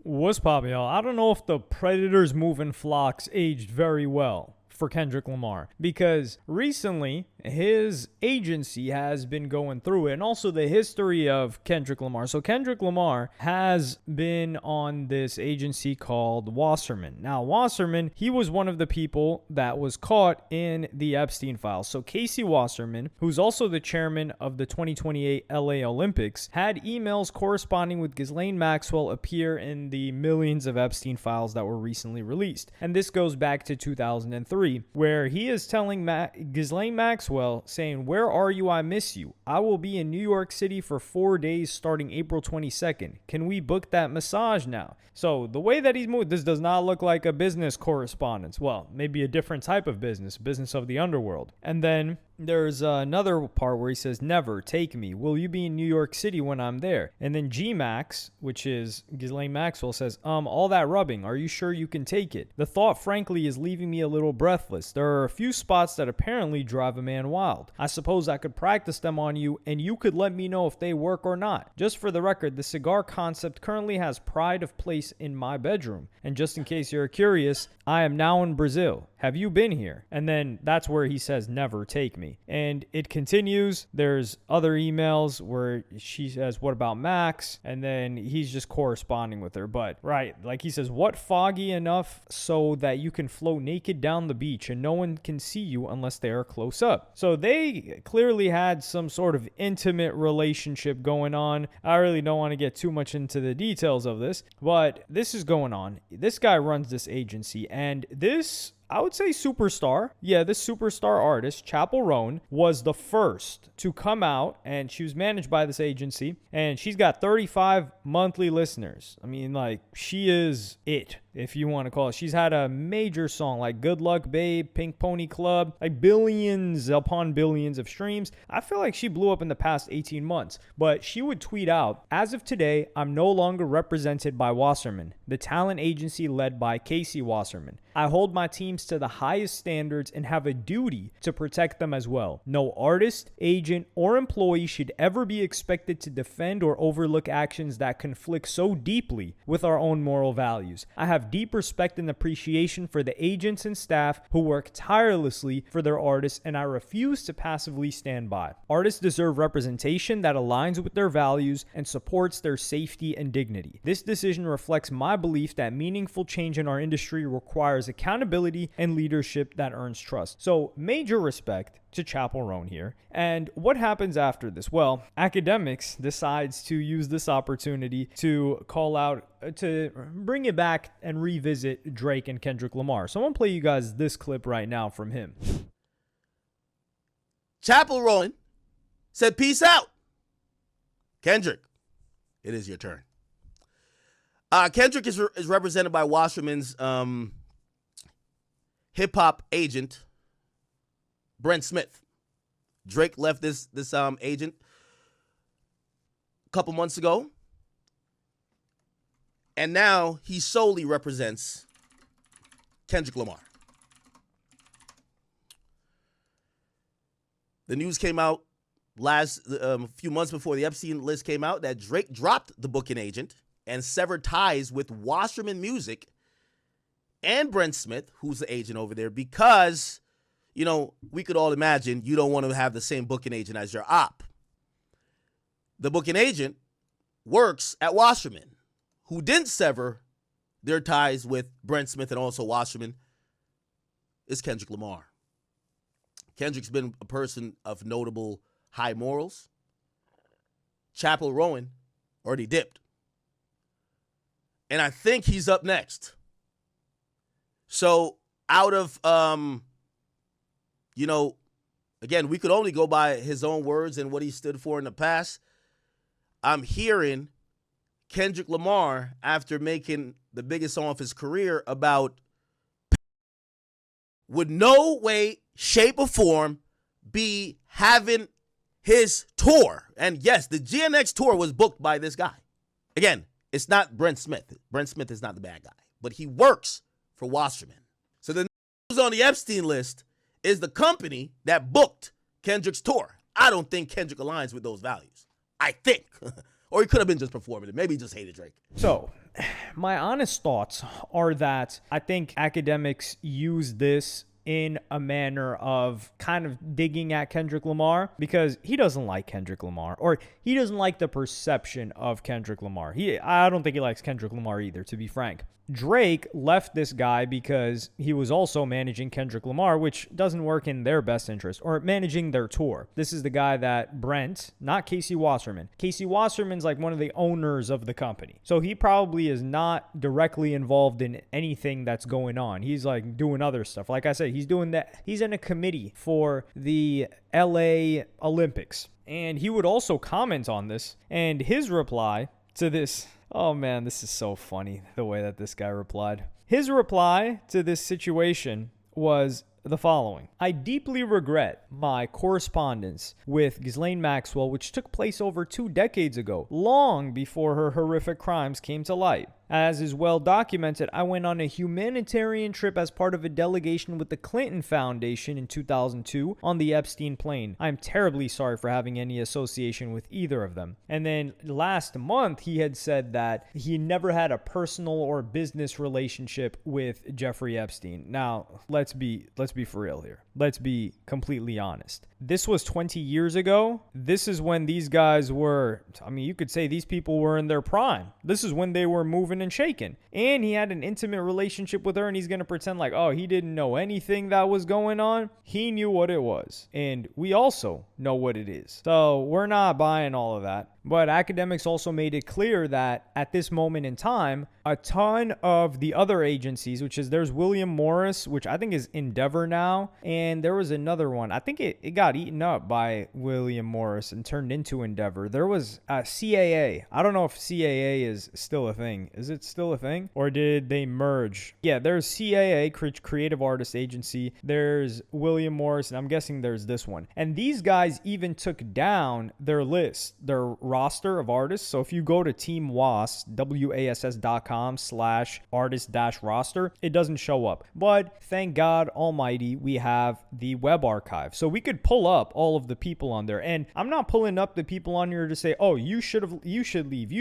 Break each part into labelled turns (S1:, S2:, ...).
S1: What's poppin', y'all? I don't know if the Predators move in flocks aged very well for Kendrick Lamar, because recently his agency has been going through it, and also the history of Kendrick Lamar. So Kendrick Lamar has been on this agency called Wasserman. Now, Wasserman, he was one of the people that was caught in the Epstein files. So Casey Wasserman, who's also the chairman of the 2028 LA Olympics, had emails corresponding with Ghislaine Maxwell appear in the millions of Epstein files that were recently released. And this goes back to 2003, where he is telling Ghislaine Maxwell, saying, "Where are you? I miss you. I will be in New York City for 4 days starting April 22nd. Can we book that massage now?" So the way that he's moved, this does not look like a business correspondence. Well, maybe a different type of business of the underworld. And then there's another part where he says, "Never, take me. Will you be in New York City when I'm there?" And then G-Max, which is Ghislaine Maxwell, says, all that rubbing. Are you sure you can take it? The thought, frankly, is leaving me a little breathless. There are a few spots that apparently drive a man wild. I suppose I could practice them on you, and you could let me know if they work or not. Just for the record, the cigar concept currently has pride of place in my bedroom. And just in case you're curious, I am now in Brazil. Have you been here? And then that's where he says, "Never, take me." And it continues. There's other emails where she says, "What about Max?" And then he's just corresponding with her. But right, like he says, "What foggy enough so that you can float naked down the beach and no one can see you unless they are close up." So they clearly had some sort of intimate relationship going on. I really don't want to get too much into the details of this, but this is going on. This guy runs this agency, and this, I would say, superstar. Yeah, this superstar artist, Chappell Roan, was the first to come out, and she was managed by this agency, and she's got 35 monthly listeners. I mean, like, she is it, if you want to call it. She's had a major song like Good Luck Babe, Pink Pony Club, like billions upon billions of streams. I feel like she blew up in the past 18 months, but she would tweet out, "As of today, I'm no longer represented by Wasserman, the talent agency led by Casey Wasserman. I hold my teams to the highest standards and have a duty to protect them as well. No artist, agent, or employee should ever be expected to defend or overlook actions that conflict so deeply with our own moral values. I have deep respect and appreciation for the agents and staff who work tirelessly for their artists, and I refuse to passively stand by. Artists deserve representation that aligns with their values and supports their safety and dignity. This decision reflects my belief that meaningful change in our industry requires accountability and leadership that earns trust." So major respect to Chappell Roan here. And what happens after this? Well, Academics decides to use this opportunity to call out, to bring it back and revisit Drake and Kendrick Lamar. So I'm going to play you guys this clip right now from him.
S2: Chappell Roan said, "Peace out. Kendrick, it is your turn." Kendrick is represented by Wasserman's hip-hop agent, Brent Smith. Drake left this agent a couple months ago, and now he solely represents Kendrick Lamar. The news came out a few months before the Epstein list came out that Drake dropped the booking agent and severed ties with Wasserman Music and Brent Smith, who's the agent over there, because, you know, we could all imagine you don't want to have the same booking agent as your op. The booking agent works at Wasserman, who didn't sever their ties with Brent Smith and also Wasserman, is Kendrick Lamar. Kendrick's been a person of notable high morals. Chappell Roan already dipped. And I think he's up next. So out of, again, we could only go by his own words and what he stood for in the past. I'm hearing Kendrick Lamar, after making the biggest song of his career about, would no way, shape, or form be having his tour. And yes, the GNX tour was booked by this guy. Again, it's not Brent Smith. Brent Smith is not the bad guy, but he works for Wasserman. So the news on the Epstein list is the company that booked Kendrick's tour. I don't think Kendrick aligns with those values. I think. Or he could have been just performative. Maybe he just hated Drake.
S1: So, my honest thoughts are that I think academics use this in a manner of kind of digging at Kendrick Lamar because he doesn't like Kendrick Lamar, or he doesn't like the perception of Kendrick Lamar. I don't think he likes Kendrick Lamar either, to be frank. Drake left this guy because he was also managing Kendrick Lamar, which doesn't work in their best interest, or managing their tour. This is the guy that Brent, not Casey Wasserman. Casey Wasserman's like one of the owners of the company. So he probably is not directly involved in anything that's going on. He's like doing other stuff. Like I said, he's doing that. He's in a committee for the LA Olympics. And he would also comment on this. And his reply to this, oh man, this is so funny, the way that this guy replied. His reply to this situation was the following. I deeply regret my correspondence with Ghislaine Maxwell, which took place over 2 decades ago, long before her horrific crimes came to light. As is well documented, I went on a humanitarian trip as part of a delegation with the Clinton Foundation in 2002 on the Epstein plane. I'm terribly sorry for having any association with either of them. And then last month, he had said that he never had a personal or business relationship with Jeffrey Epstein. Now, let's be for real here. Let's be completely honest. This was 20 years ago. This is when these guys were, you could say these people were in their prime. This is when they were moving and shaking. And he had an intimate relationship with her, and he's going to pretend like, oh, he didn't know anything that was going on. He knew what it was. And we also know what it is. So we're not buying all of that. But academics also made it clear that at this moment in time, a ton of the other agencies, there's William Morris, which I think is Endeavor now, and there was another one. I think it got eaten up by William Morris and turned into Endeavor. There was CAA. I don't know if CAA is still a thing. Is it still a thing? Or did they merge? Yeah, there's CAA, Creative Artist Agency. There's William Morris, and I'm guessing there's this one. And these guys even took down their list, their roster of artists. So if you go to Team WASS, wass.com/artist-roster, it doesn't show up. But thank God Almighty, we have the web archive. So we could pull up all of the people on there. And I'm not pulling up the people on here to say, oh, you should leave.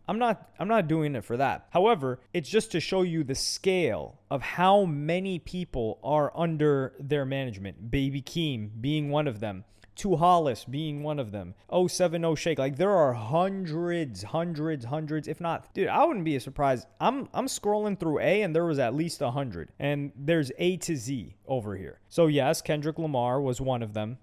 S1: I'm not doing it for that. However, it's just to show you the scale of how many people are under their management. Baby Keem being one of them. To Hollis being one of them. 070 Shake. Like, there are hundreds, if not. Dude, I wouldn't be surprised. I'm scrolling through A, and there was at least 100. And there's A to Z over here. So, yes, Kendrick Lamar was one of them.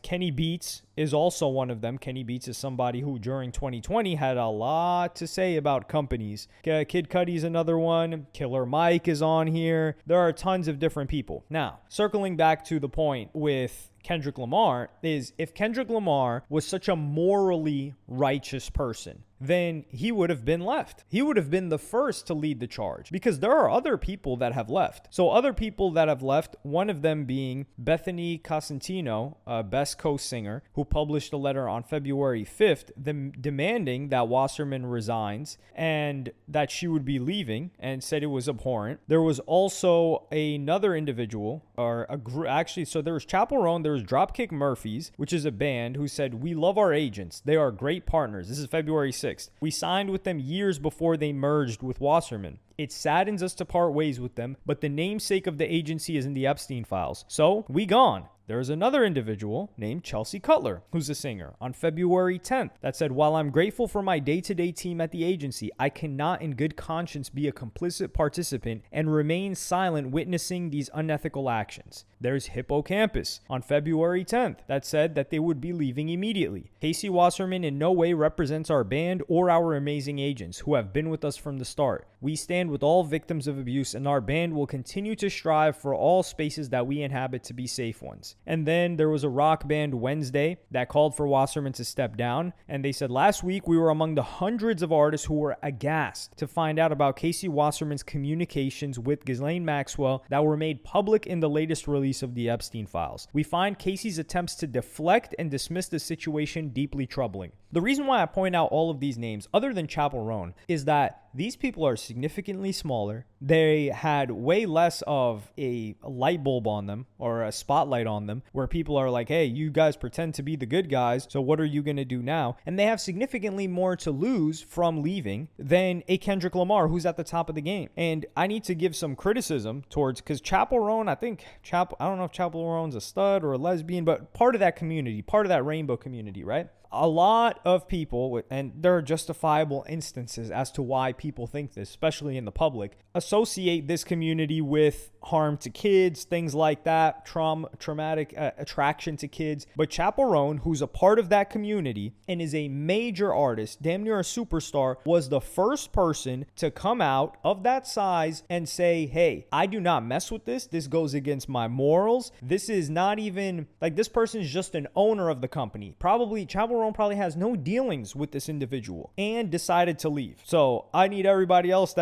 S1: Kenny Beats is also one of them. Kenny Beats is somebody who, during 2020, had a lot to say about companies. Kid Cudi's another one. Killer Mike is on here. There are tons of different people. Now, circling back to the point with Kendrick Lamar is, if Kendrick Lamar was such a morally righteous person, then he would have been left. He would have been the first to lead the charge, because there are other people that have left. So other people that have left, one of them being Bethany Cosentino, Best Co-Singer, who published a letter on February 5th demanding that Wasserman resigns and that she would be leaving, and said it was abhorrent. There was also another individual, or a group, actually, so there was Chappell Roan, there was Dropkick Murphys, which is a band, who said, "We love our agents. They are great partners." This is February 6th. We signed with them years before they merged with Wasserman. It saddens us to part ways with them, but the namesake of the agency is in the Epstein files. So, we gone. There's another individual named Chelsea Cutler, who's a singer, on February 10th that said, "While I'm grateful for my day-to-day team at the agency, I cannot in good conscience be a complicit participant and remain silent witnessing these unethical actions." There's Hippocampus on February 10th that said that they would be leaving immediately. Casey Wasserman in no way represents our band or our amazing agents who have been with us from the start. We stand with all victims of abuse, and our band will continue to strive for all spaces that we inhabit to be safe ones. And then there was a rock band Wednesday that called for Wasserman to step down. And they said, "Last week we were among the hundreds of artists who were aghast to find out about Casey Wasserman's communications with Ghislaine Maxwell that were made public in the latest release of the Epstein files. We find Casey's attempts to deflect and dismiss the situation deeply troubling." The reason why I point out all of these names, other than Chappell Roan, is that these people are significantly smaller. They had way less of a light bulb on them or a spotlight on them where people are like, hey, you guys pretend to be the good guys, so what are you going to do now? And they have significantly more to lose from leaving than a Kendrick Lamar who's at the top of the game. And I need to give some criticism towards, because Chappell Roan, I don't know if Chappell Roan's a stud or a lesbian, but part of that community, part of that rainbow community, right? A lot of people, and there are justifiable instances as to why people think this, especially in the public, associate this community with harm to kids, things like that, traumatic attraction to kids. But Chappell Roan, who's a part of that community and is a major artist, damn near a superstar, was the first person to come out of that size and say, hey, I do not mess with this. This goes against my morals. This is not even, like, this person is just an owner of the company. Chappell Roan probably has no dealings with this individual and decided to leave. So I need everybody else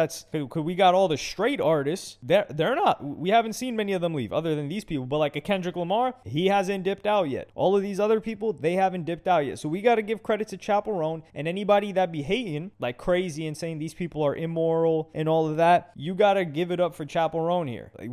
S1: we got all the straight artists. They're not, we haven't seen many of them leave other than these people, but like a Kendrick Lamar, he hasn't dipped out yet. All of these other people, they haven't dipped out yet. So we got to give credit to Chappell Roan, and anybody that be hating like crazy and saying these people are immoral and all of that, you got to give it up for Chappell Roan here. Like,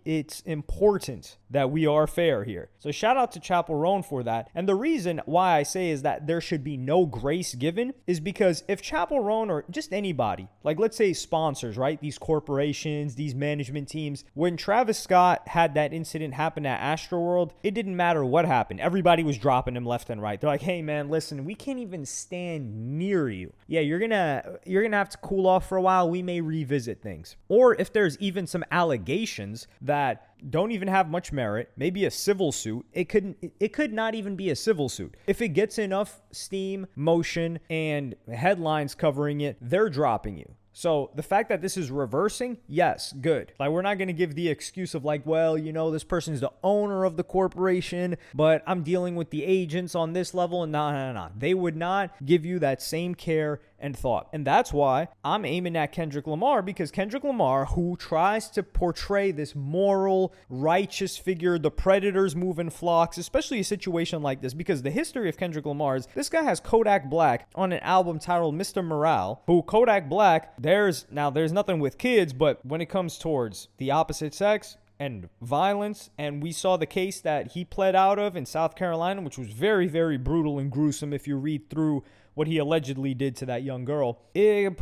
S1: it's important that we are fair here. So shout out to Chappell Roan for that. And the reason why I say is that there should be no grace given is because if Chappell Roan or just anybody, like let's say sponsors, right? These corporations, these management teams, when Travis Scott had that incident happen at Astroworld, it didn't matter what happened. Everybody was dropping him left and right. They're like, hey man, listen, we can't even stand near you. Yeah, you're gonna have to cool off for a while. We may revisit things. Or if there's even some allegations that don't even have much merit, maybe a civil suit. It could not even be a civil suit. If it gets enough steam, motion, and headlines covering it, they're dropping you. So the fact that this is reversing, yes, good. Like, we're not going to give the excuse of like, well, this person is the owner of the corporation, but I'm dealing with the agents on this level. And no. They would not give you that same care and thought. And that's why I'm aiming at Kendrick Lamar, because Kendrick Lamar, who tries to portray this moral, righteous figure, the predators move in flocks, especially a situation like this, because the history of Kendrick Lamar is this guy has Kodak Black on an album titled Mr. Morale, who Kodak Black, there's nothing with kids, but when it comes towards the opposite sex and violence, and we saw the case that he pled out of in South Carolina, which was very, very brutal and gruesome if you read through what he allegedly did to that young girl.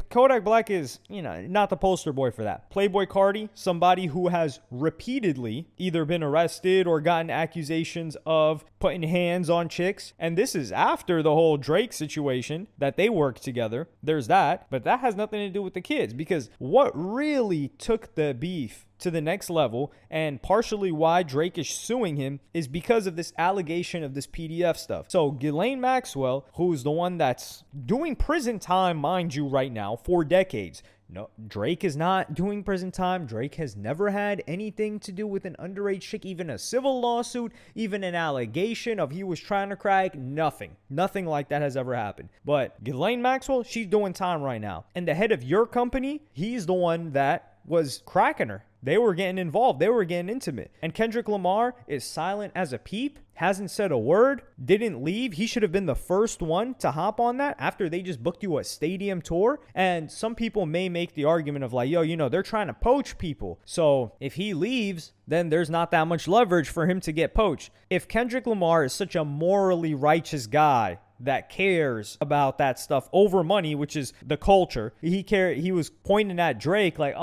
S1: Kodak Black is, not the poster boy for that. Playboy Cardi, somebody who has repeatedly either been arrested or gotten accusations of putting hands on chicks. And this is after the whole Drake situation that they worked together. There's that. But that has nothing to do with the kids, because what really took the beef to the next level, and partially why Drake is suing him, is because of this allegation of this PDF stuff. So Ghislaine Maxwell, who's the one that's doing prison time, mind you, right now for decades. No, Drake is not doing prison time. Drake has never had anything to do with an underage chick, even a civil lawsuit, even an allegation of he was trying to crack. Nothing like that has ever happened. But Ghislaine Maxwell, she's doing time right now. And the head of your company, he's the one that was cracking her. They were getting involved. They were getting intimate. And Kendrick Lamar is silent as a peep, hasn't said a word, didn't leave. He should have been the first one to hop on that after they just booked you a stadium tour. And some people may make the argument of like, they're trying to poach people. So if he leaves, then there's not that much leverage for him to get poached. If Kendrick Lamar is such a morally righteous guy that cares about that stuff over money, which is the culture. He was pointing at Drake like,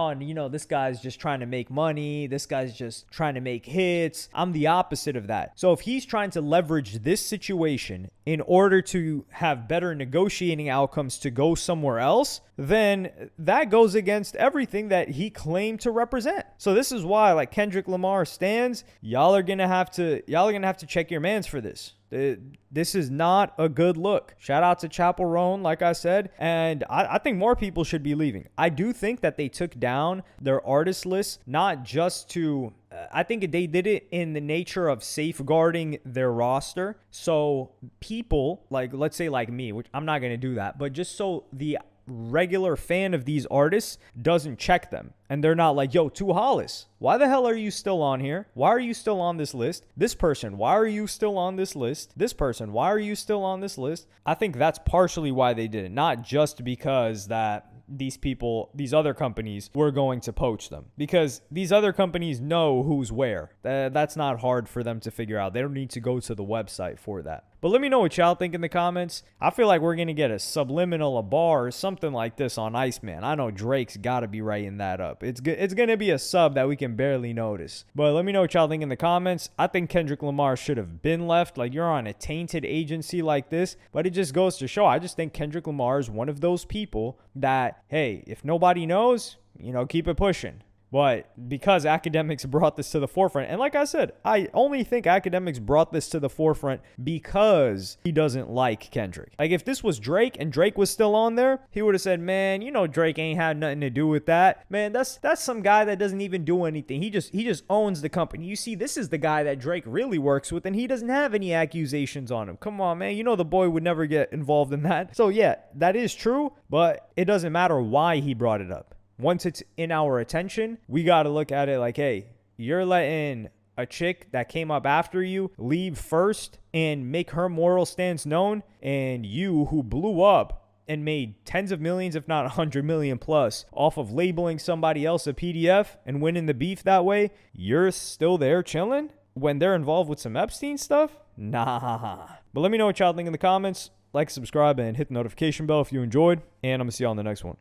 S1: this guy's just trying to make money. This guy's just trying to make hits. I'm the opposite of that. So if he's trying to leverage this situation in order to have better negotiating outcomes to go somewhere else, then that goes against everything that he claimed to represent. So this is why, like, Kendrick Lamar stands, y'all are gonna have to check your mans for this. This is not a good look. Shout out to Chappell Roan, like I said, and I think more people should be leaving. I do think that they took down their artist list, not just to, I think they did it in the nature of safeguarding their roster. So people, like, let's say like me, which I'm not going to do that, but just so the regular fan of these artists doesn't check them. And they're not like, yo, Tu Hollis, why the hell are you still on here? Why are you still on this list? This person, why are you still on this list? This person, why are you still on this list? I think that's partially why they did it. Not just because that, these people, these other companies, were going to poach them, because these other companies know who's where. That's not hard for them to figure out. They don't need to go to the website for that. But let me know what y'all think in the comments. I feel like we're going to get a subliminal, a bar, or something like this on Iceman. I know Drake's got to be writing that up. It's going to be a sub that we can barely notice. But let me know what y'all think in the comments. I think Kendrick Lamar should have been left. Like, you're on a tainted agency like this. But it just goes to show, I just think Kendrick Lamar is one of those people that, hey, if nobody knows, keep it pushing. But because academics brought this to the forefront, and like I said, I only think academics brought this to the forefront because he doesn't like Kendrick. Like, if this was Drake and Drake was still on there, he would have said, man, Drake ain't had nothing to do with that. Man, that's some guy that doesn't even do anything. He just owns the company. You see, this is the guy that Drake really works with, and he doesn't have any accusations on him. Come on, man. The boy would never get involved in that. So yeah, that is true, but it doesn't matter why he brought it up. Once it's in our attention, we got to look at it like, hey, you're letting a chick that came up after you leave first and make her moral stance known, and you, who blew up and made tens of millions, if not 100 million plus, off of labeling somebody else a PDF and winning the beef that way, you're still there chilling when they're involved with some Epstein stuff? Nah. But let me know what y'all think in the comments. Like, subscribe, and hit the notification bell if you enjoyed, and I'm going to see y'all in the next one.